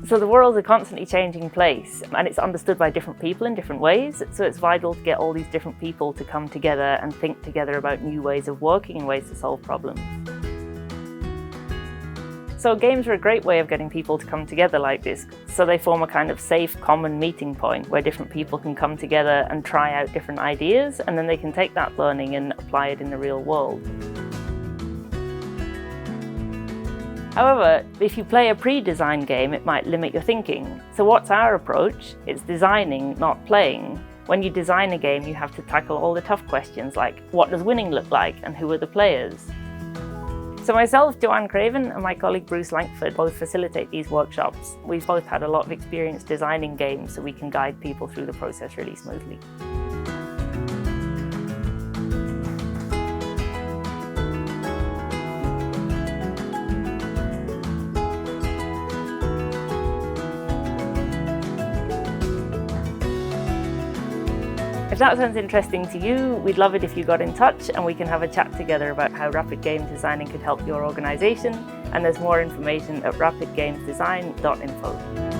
So the world's a constantly changing place, and it's understood by different people in different ways. So it's vital to get all these different people to come together and think together about new ways of working and ways to solve problems. So games are a great way of getting people to come together like this. So they form a kind of safe, common meeting point where different people can come together and try out different ideas, and then they can take that learning and apply it in the real world. However, if you play a pre-designed game, it might limit your thinking. So what's our approach? It's designing, not playing. When you design a game, you have to tackle all the tough questions like, what does winning look like and who are the players? So myself, Joanne Craven, and my colleague Bruce Langford both facilitate these workshops. We've both had a lot of experience designing games, so we can guide people through the process really smoothly. If that sounds interesting to you, we'd love it if you got in touch and we can have a chat together about how rapid games designing could help your organisation. And there's more information at rapidgamesdesign.info.